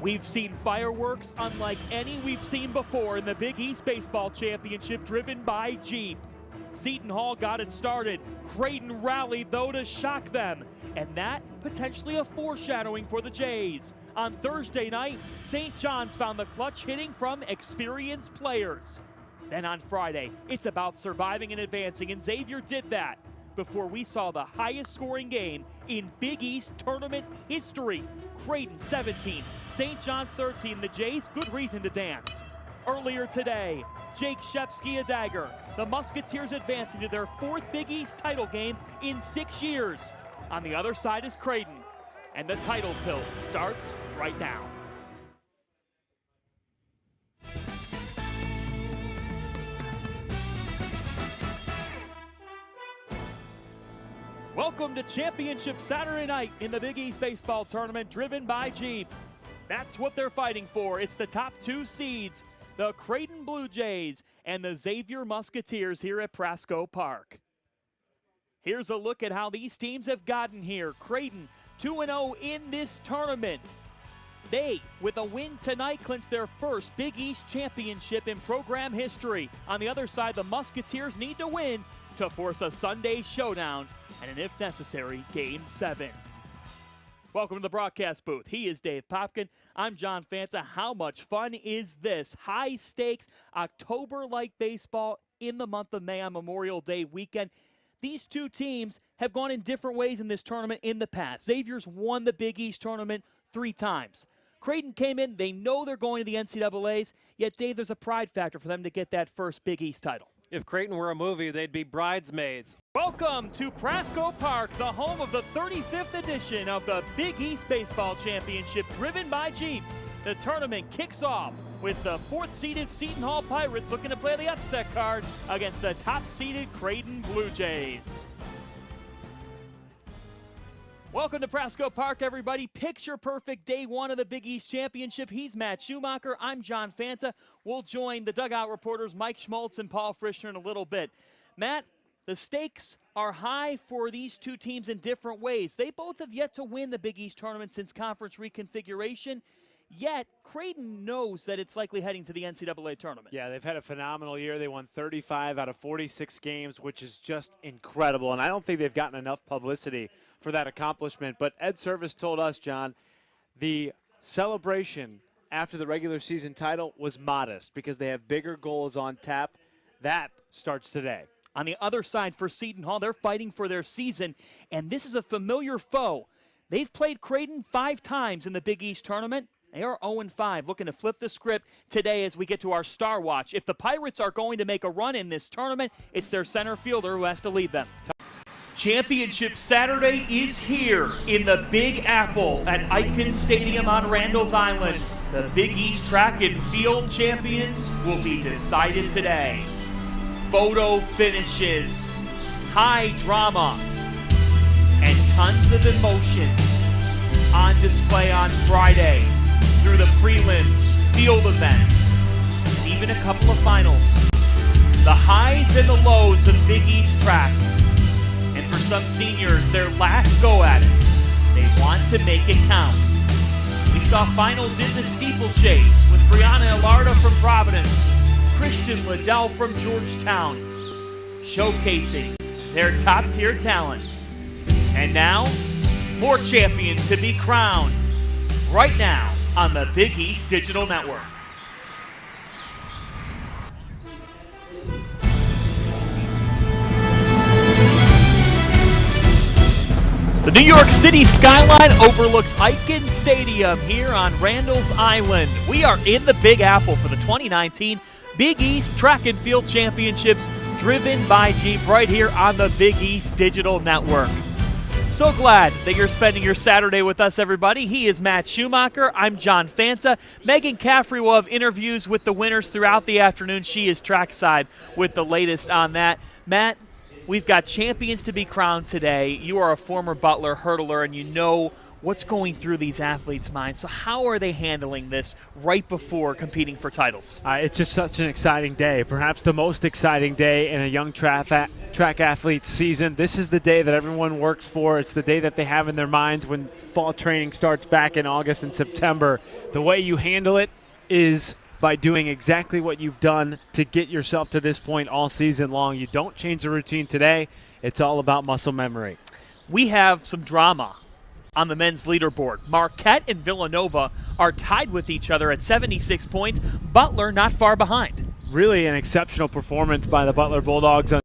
We've seen fireworks unlike any we've seen before in the Big East Baseball Championship, driven by Jeep. Seton Hall got it started. Creighton rallied, though, to shock them. And that potentially a foreshadowing for the Jays. On Thursday night, St. John's found the clutch hitting from experienced players. Then on Friday, it's about surviving and advancing, and Xavier did that before we saw the highest scoring game in Big East tournament history. Creighton 17, St. John's 13. The Jays, good reason to dance. Earlier today, Jake Shepsky a dagger. The Musketeers advancing to their fourth Big East title game in 6 years. On the other side is Creighton, and the title tilt starts right now. Welcome to Championship Saturday night in the Big East Baseball Tournament, driven by Jeep. That's what they're fighting for. It's the top two seeds, the Creighton Blue Jays and the Xavier Musketeers here at Prasco Park. Here's a look at how these teams have gotten here. Creighton 2-0 in this tournament. They, with a win tonight, clinch their first Big East championship in program history. On the other side, the Musketeers need to win to force a Sunday showdown and an, if necessary, Game 7. Welcome to the broadcast booth. He is Dave Popkin. I'm John Fanta. How much fun is this? High stakes, October-like baseball in the month of May on Memorial Day weekend. These two teams have gone in different ways in this tournament in the past. Xavier's won the Big East tournament 3 times. Creighton came in, they know they're going to the NCAAs, yet, Dave, there's a pride factor for them to get that first Big East title. If Creighton were a movie, they'd be bridesmaids. Welcome to Prasco Park, the home of the 35th edition of the Big East Baseball Championship, driven by Jeep. The tournament kicks off with the 4th-seeded Seton Hall Pirates looking to play the upset card against the top-seeded Creighton Blue Jays. Welcome to Prasco Park, everybody. Picture-perfect day one of the Big East Championship. He's Matt Schumacher. I'm John Fanta. We'll join the dugout reporters Mike Schmaltz and Paul Frischner in a little bit. Matt, the stakes are high for these two teams in different ways. They both have yet to win the Big East tournament since conference reconfiguration. Yet, Creighton knows that it's likely heading to the NCAA tournament. Yeah, they've had a phenomenal year. They won 35 out of 46 games, which is just incredible. And I don't think they've gotten enough publicity for that accomplishment. But Ed Service told us, John, the celebration after the regular season title was modest because they have bigger goals on tap. That starts today. On the other side for Seton Hall, they're fighting for their season, and this is a familiar foe. They've played Creighton 5 times in the Big East tournament. They are 0-5, looking to flip the script today as we get to our Star Watch. If the Pirates are going to make a run in this tournament, it's their center fielder who has to lead them. Championship Saturday is here in the Big Apple at Eichen Stadium on Randall's Island. The Big East track and field champions will be decided today. Photo finishes, high drama, and tons of emotion on display on Friday through the prelims, field events, and even a couple of finals. The highs and the lows of Big East track. And for some seniors, their last go at it. They want to make it count. We saw finals in the steeplechase with Brianna Ilarda from Providence, Christian Liddell from Georgetown, showcasing their top-tier talent. And now, more champions to be crowned right now on the Big East Digital Network. The New York City skyline overlooks Eichen Stadium here on Randall's Island. We are in the Big Apple for the 2019 Big East Track and Field Championships, driven by Jeep, right here on the Big East Digital Network. So glad that you're spending your Saturday with us, everybody. He is Matt Schumacher. I'm John Fanta. Megan Caffrey will have interviews with the winners throughout the afternoon. She is trackside with the latest on that. Matt, we've got champions to be crowned today. You are a former Butler hurdler, and you know what's going through these athletes' minds. So how are they handling this right before competing for titles? It's just such an exciting day, perhaps the most exciting day in a young track athlete's season. This is the day that everyone works for. It's the day that they have in their minds when fall training starts back in August and September. The way you handle it is by doing exactly what you've done to get yourself to this point all season long. You don't change the routine today. It's all about muscle memory. We have some drama on the men's leaderboard. Marquette and Villanova are tied with each other at 76 points. Butler not far behind. Really an exceptional performance by the Butler Bulldogs on